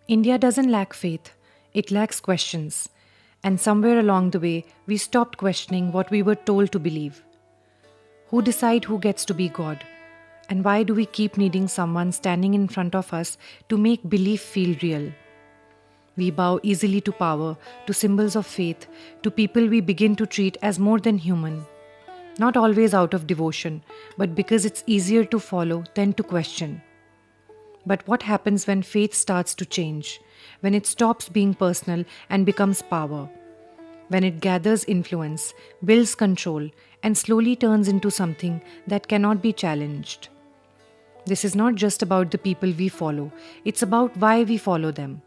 India doesn't lack faith, it lacks questions. And somewhere along the way, we stopped questioning what we were told to believe. Who decide who gets to be God? And why do we keep needing someone standing in front of us to make belief feel real? We bow easily to power, to symbols of faith, to people we begin to treat as more than human. Not always out of devotion, but because it's easier to follow than to question. But what happens when faith starts to change? When it stops being personal and becomes power? When it gathers influence, builds control, and slowly turns into something that cannot be challenged? This is not just about the people we follow, it's about why we follow them.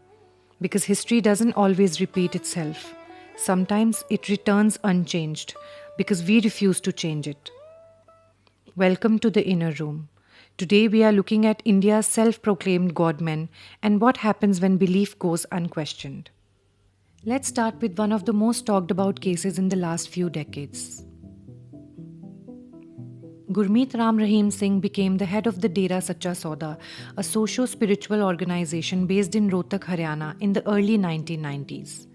Because history doesn't always repeat itself. Sometimes it returns unchanged because we refuse to change it. Welcome to the inner room. Today we are looking at India's self-proclaimed Godmen and what happens when belief goes unquestioned. Let's start with one of the most talked about cases in the last few decades. Gurmeet Ram Rahim Singh became the head of the Dera Sacha Sauda, a socio-spiritual organization based in Rohtak, Haryana in the early 1990s.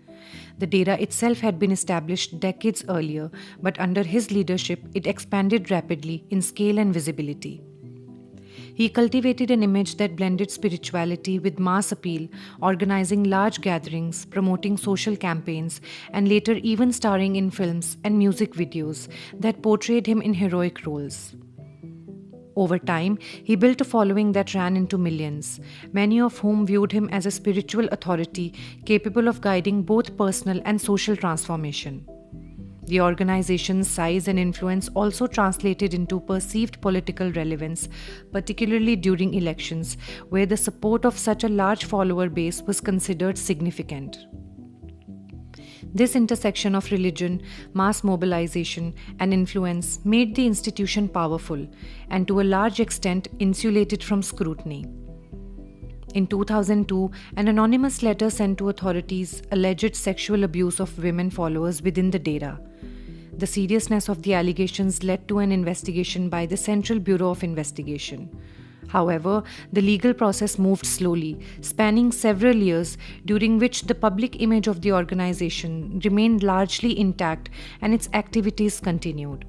The Dera itself had been established decades earlier, but under his leadership, it expanded rapidly in scale and visibility. He cultivated an image that blended spirituality with mass appeal, organizing large gatherings, promoting social campaigns, and later even starring in films and music videos that portrayed him in heroic roles. Over time, he built a following that ran into millions, many of whom viewed him as a spiritual authority capable of guiding both personal and social transformation. The organization's size and influence also translated into perceived political relevance, particularly during elections, where the support of such a large follower base was considered significant. This intersection of religion, mass mobilization, and influence made the institution powerful and to a large extent insulated from scrutiny. In 2002, an anonymous letter sent to authorities alleged sexual abuse of women followers within the Dera. The seriousness of the allegations led to an investigation by the Central Bureau of Investigation. However, the legal process moved slowly, spanning several years, during which the public image of the organization remained largely intact and its activities continued.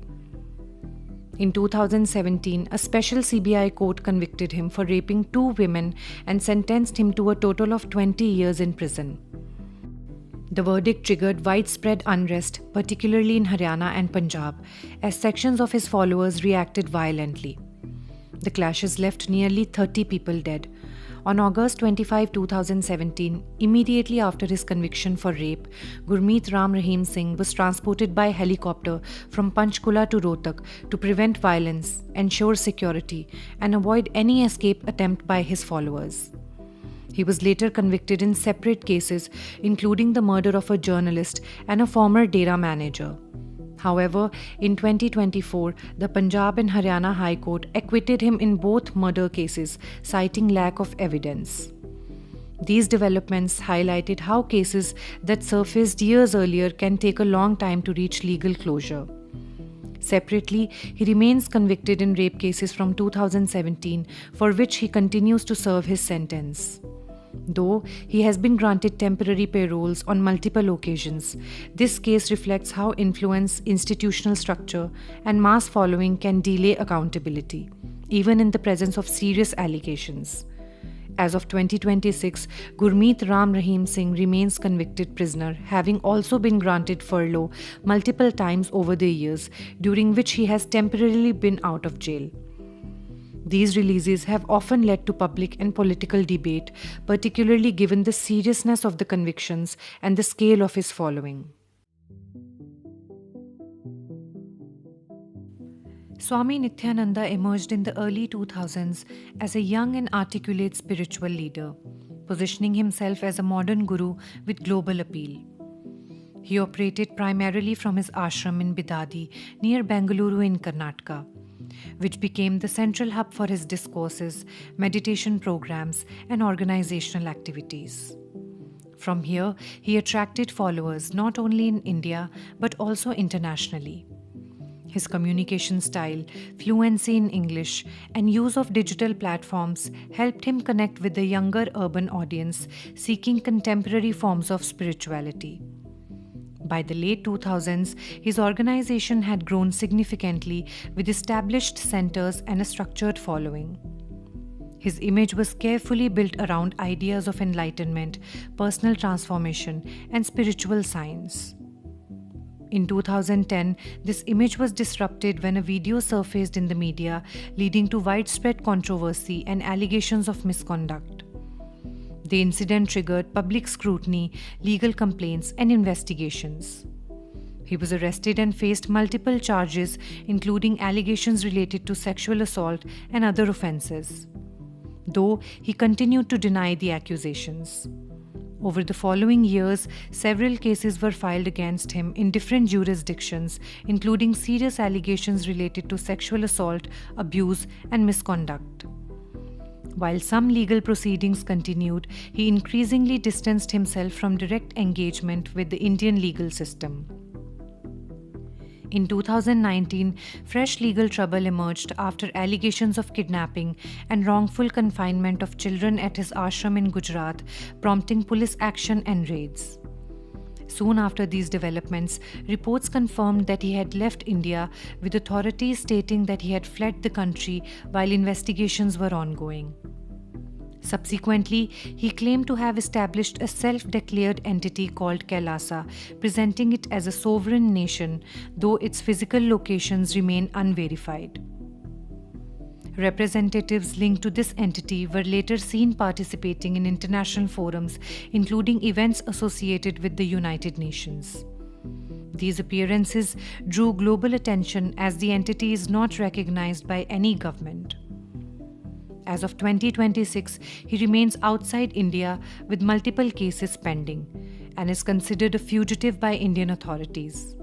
In 2017, a special CBI court convicted him for raping 2 women and sentenced him to a total of 20 years in prison. The verdict triggered widespread unrest, particularly in Haryana and Punjab, as sections of his followers reacted violently. The clashes left nearly 30 people dead. On August 25, 2017, immediately after his conviction for rape, Gurmeet Ram Rahim Singh was transported by helicopter from Panchkula to Rohtak to prevent violence, ensure security, and avoid any escape attempt by his followers. He was later convicted in separate cases, including the murder of a journalist and a former Dera manager. However, in 2024, the Punjab and Haryana High Court acquitted him in both murder cases, citing lack of evidence. These developments highlighted how cases that surfaced years earlier can take a long time to reach legal closure. Separately, he remains convicted in rape cases from 2017, for which he continues to serve his sentence. Though he has been granted temporary paroles on multiple occasions, this case reflects how influence, institutional structure, and mass following can delay accountability, even in the presence of serious allegations. As of 2026, Gurmeet Ram Rahim Singh remains convicted prisoner, having also been granted furlough multiple times over the years, during which he has temporarily been out of jail. These releases have often led to public and political debate, particularly given the seriousness of the convictions and the scale of his following. Swami Nithyananda emerged in the early 2000s as a young and articulate spiritual leader, positioning himself as a modern guru with global appeal. He operated primarily from his ashram in Bidadi, near Bengaluru in Karnataka, which became the central hub for his discourses, meditation programs, and organizational activities. From here, he attracted followers not only in India but also internationally. His communication style, fluency in English, and use of digital platforms helped him connect with the younger urban audience seeking contemporary forms of spirituality. By the late 2000s, his organization had grown significantly with established centers and a structured following. His image was carefully built around ideas of enlightenment, personal transformation, and spiritual science. In 2010, this image was disrupted when a video surfaced in the media, leading to widespread controversy and allegations of misconduct. The incident triggered public scrutiny, legal complaints, and investigations. He was arrested and faced multiple charges, including allegations related to sexual assault and other offenses, though he continued to deny the accusations. Over the following years, several cases were filed against him in different jurisdictions, including serious allegations related to sexual assault, abuse, and misconduct. While some legal proceedings continued, he increasingly distanced himself from direct engagement with the Indian legal system. In 2019, fresh legal trouble emerged after allegations of kidnapping and wrongful confinement of children at his ashram in Gujarat, prompting police action and raids. Soon after these developments, reports confirmed that he had left India, with authorities stating that he had fled the country while investigations were ongoing. Subsequently, he claimed to have established a self-declared entity called Kailasa, presenting it as a sovereign nation, though its physical locations remain unverified. Representatives linked to this entity were later seen participating in international forums, including events associated with the United Nations. These appearances drew global attention as the entity is not recognized by any government. As of 2026, he remains outside India with multiple cases pending and is considered a fugitive by Indian authorities.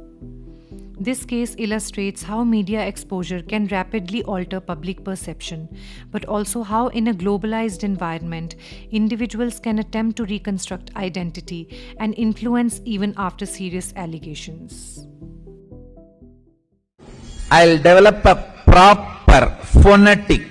This case illustrates how media exposure can rapidly alter public perception, but also how, in a globalized environment, individuals can attempt to reconstruct identity and influence even after serious allegations. I'll develop a proper phonetic,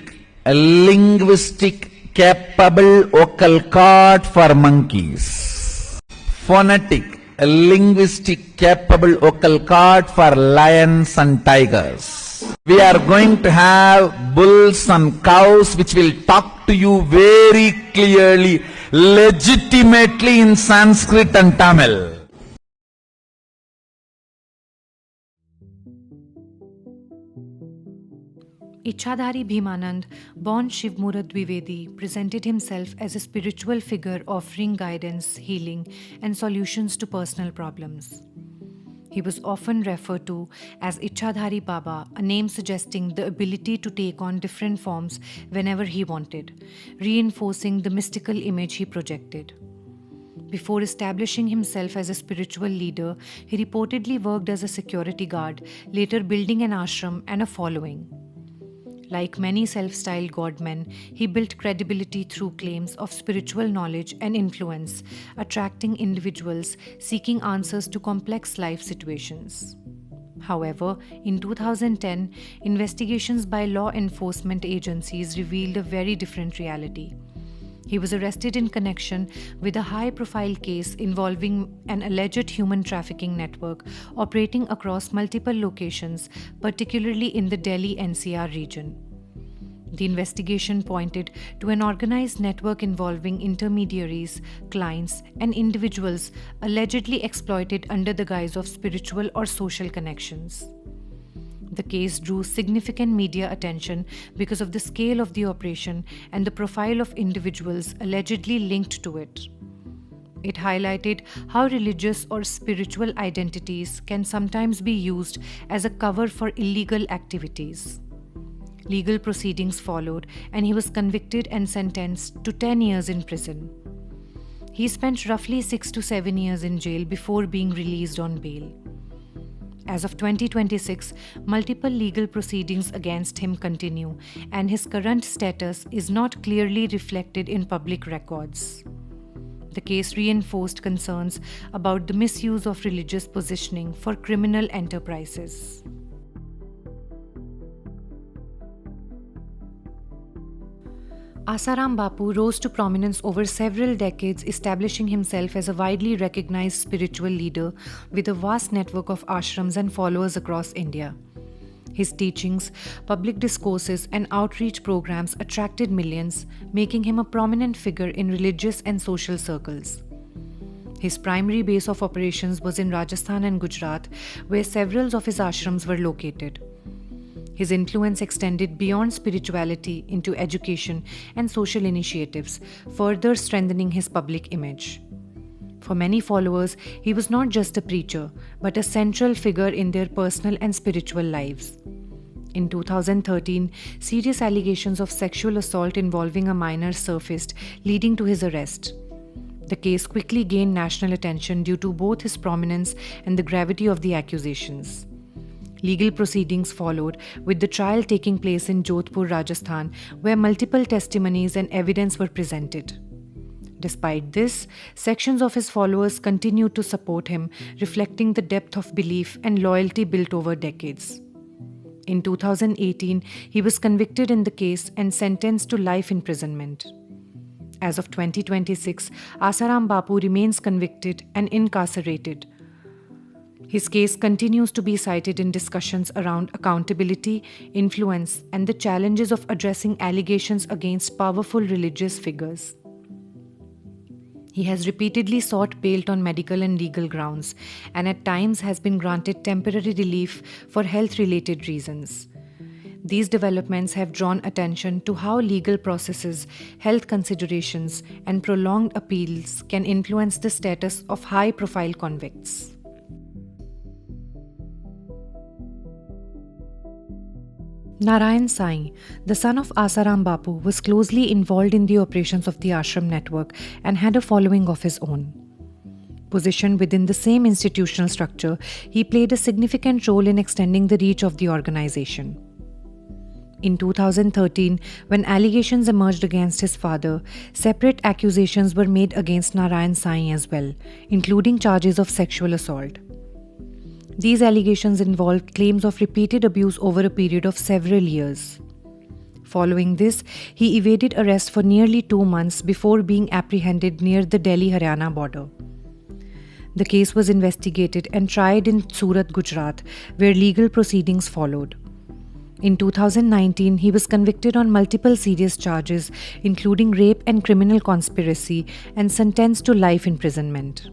a linguistic capable vocal cord for monkeys. Phonetic, a linguistic capable vocal cord for lions and tigers. We are going to have bulls and cows which will talk to you very clearly, legitimately in Sanskrit and Tamil. Ichchadhari Bhimanand, born Shivmurad Dwivedi, presented himself as a spiritual figure offering guidance, healing, and solutions to personal problems. He was often referred to as Ichchadhari Baba, a name suggesting the ability to take on different forms whenever he wanted, reinforcing the mystical image he projected. Before establishing himself as a spiritual leader, he reportedly worked as a security guard, later building an ashram and a following. Like many self-styled Godmen, he built credibility through claims of spiritual knowledge and influence, attracting individuals seeking answers to complex life situations. However, in 2010, investigations by law enforcement agencies revealed a very different reality. He was arrested in connection with a high-profile case involving an alleged human trafficking network operating across multiple locations, particularly in the Delhi NCR region. The investigation pointed to an organized network involving intermediaries, clients, and individuals allegedly exploited under the guise of spiritual or social connections. The case drew significant media attention because of the scale of the operation and the profile of individuals allegedly linked to it. It highlighted how religious or spiritual identities can sometimes be used as a cover for illegal activities. Legal proceedings followed, and he was convicted and sentenced to 10 years in prison. He spent roughly 6 to 7 years in jail before being released on bail. As of 2026, multiple legal proceedings against him continue, and his current status is not clearly reflected in public records. The case reinforced concerns about the misuse of religious positioning for criminal enterprises. Asaram Bapu rose to prominence over several decades, establishing himself as a widely recognized spiritual leader with a vast network of ashrams and followers across India. His teachings, public discourses, and outreach programs attracted millions, making him a prominent figure in religious and social circles. His primary base of operations was in Rajasthan and Gujarat, where several of his ashrams were located. His influence extended beyond spirituality into education and social initiatives, further strengthening his public image. For many followers, he was not just a preacher, but a central figure in their personal and spiritual lives. In 2013, serious allegations of sexual assault involving a minor surfaced, leading to his arrest. The case quickly gained national attention due to both his prominence and the gravity of the accusations. Legal proceedings followed, with the trial taking place in Jodhpur, Rajasthan, where multiple testimonies and evidence were presented. Despite this, sections of his followers continued to support him, reflecting the depth of belief and loyalty built over decades. In 2018, he was convicted in the case and sentenced to life imprisonment. As of 2026, Asaram Bapu remains convicted and incarcerated. His case continues to be cited in discussions around accountability, influence, and the challenges of addressing allegations against powerful religious figures. He has repeatedly sought bail on medical and legal grounds, and at times has been granted temporary relief for health-related reasons. These developments have drawn attention to how legal processes, health considerations, and prolonged appeals can influence the status of high-profile convicts. Narayan Sai, the son of Asaram Bapu, was closely involved in the operations of the ashram network and had a following of his own. Positioned within the same institutional structure, he played a significant role in extending the reach of the organization. In 2013, when allegations emerged against his father, separate accusations were made against Narayan Sai as well, including charges of sexual assault. These allegations involved claims of repeated abuse over a period of several years. Following this, he evaded arrest for nearly 2 months before being apprehended near the Delhi-Haryana border. The case was investigated and tried in Surat, Gujarat, where legal proceedings followed. In 2019, he was convicted on multiple serious charges, including rape and criminal conspiracy, and sentenced to life imprisonment.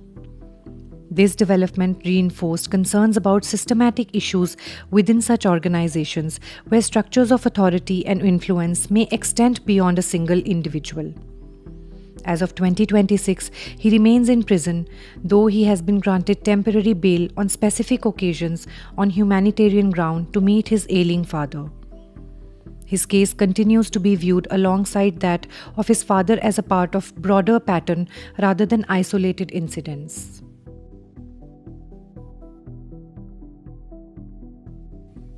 This development reinforced concerns about systematic issues within such organizations where structures of authority and influence may extend beyond a single individual. As of 2026, he remains in prison, though he has been granted temporary bail on specific occasions on humanitarian ground to meet his ailing father. His case continues to be viewed alongside that of his father as a part of broader pattern rather than isolated incidents.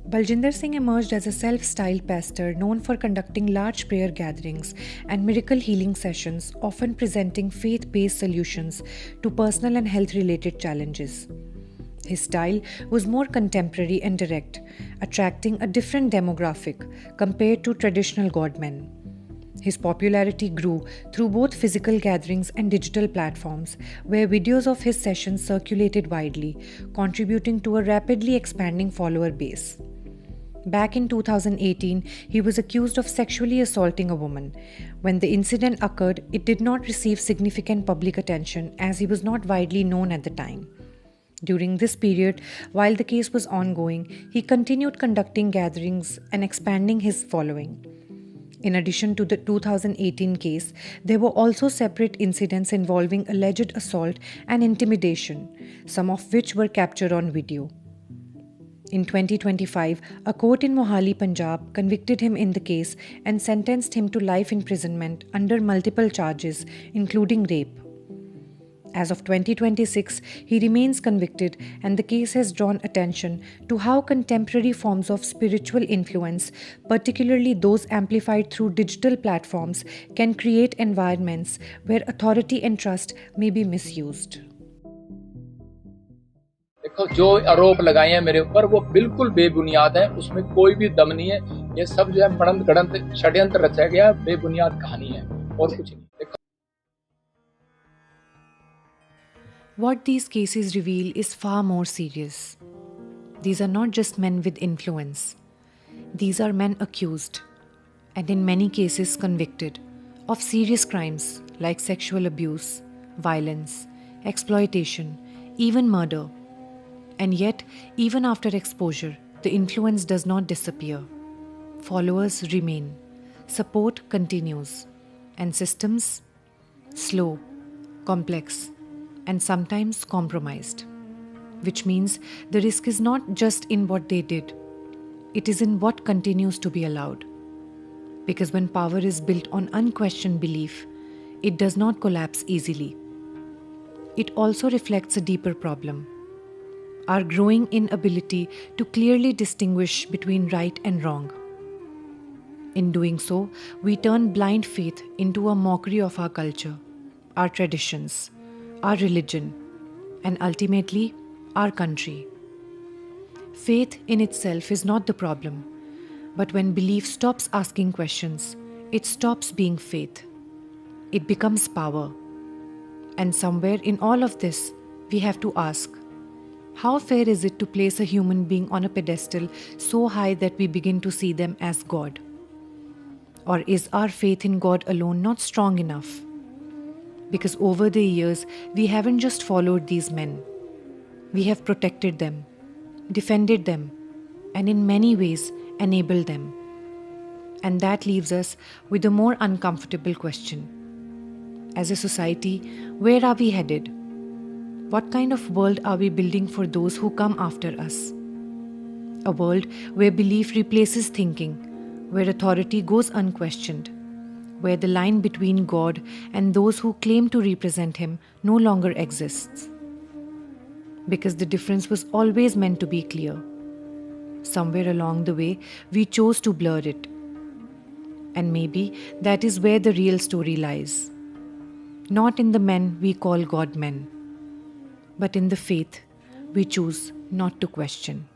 Baljender Singh emerged as a self-styled pastor known for conducting large prayer gatherings and miracle healing sessions, often presenting faith-based solutions to personal and health-related challenges. His style was more contemporary and direct, attracting a different demographic compared to traditional Godmen. His popularity grew through both physical gatherings and digital platforms, where videos of his sessions circulated widely, contributing to a rapidly expanding follower base. Back in 2018, he was accused of sexually assaulting a woman. When the incident occurred, it did not receive significant public attention as he was not widely known at the time. During this period, while the case was ongoing, he continued conducting gatherings and expanding his following. In addition to the 2018 case, there were also separate incidents involving alleged assault and intimidation, some of which were captured on video. In 2025, a court in Mohali, Punjab convicted him in the case and sentenced him to life imprisonment under multiple charges, including rape. As of 2026, he remains convicted, and the case has drawn attention to how contemporary forms of spiritual influence, particularly those amplified through digital platforms, can create environments where authority and trust may be misused. जो आरोप लगाए हैं मेरे ऊपर वो बिल्कुल बेबुनियाद है, उसमें कोई भी दम नहीं है। ये सब जो है मड़ंत गड़ंत षड्यंत्र रचा गया, बेबुनियाद कहानी है और कुछ नहीं। What these cases reveal is far more serious. These are not just men with influence. These are men accused, and in many cases convicted, of serious crimes like sexual abuse, violence, exploitation, even murder. And yet, even after exposure, the influence does not disappear. Followers remain, support continues, and systems slow, complex, and sometimes compromised. Which means the risk is not just in what they did, it is in what continues to be allowed. Because when power is built on unquestioned belief, it does not collapse easily. It also reflects a deeper problem: our growing inability to clearly distinguish between right and wrong. In doing so, we turn blind faith into a mockery of our culture, our traditions, our religion, and ultimately, our country. Faith in itself is not the problem, but when belief stops asking questions, it stops being faith. It becomes power. And somewhere in all of this, we have to ask, how fair is it to place a human being on a pedestal so high that we begin to see them as God? Or is our faith in God alone not strong enough? Because over the years, we haven't just followed these men. We have protected them, defended them, and in many ways enabled them. And that leaves us with a more uncomfortable question. As a society, where are we headed? What kind of world are we building for those who come after us? A world where belief replaces thinking, where authority goes unquestioned, where the line between God and those who claim to represent Him no longer exists. Because the difference was always meant to be clear. Somewhere along the way, we chose to blur it. And maybe that is where the real story lies. Not in the men we call Godmen, but in the faith we choose not to question.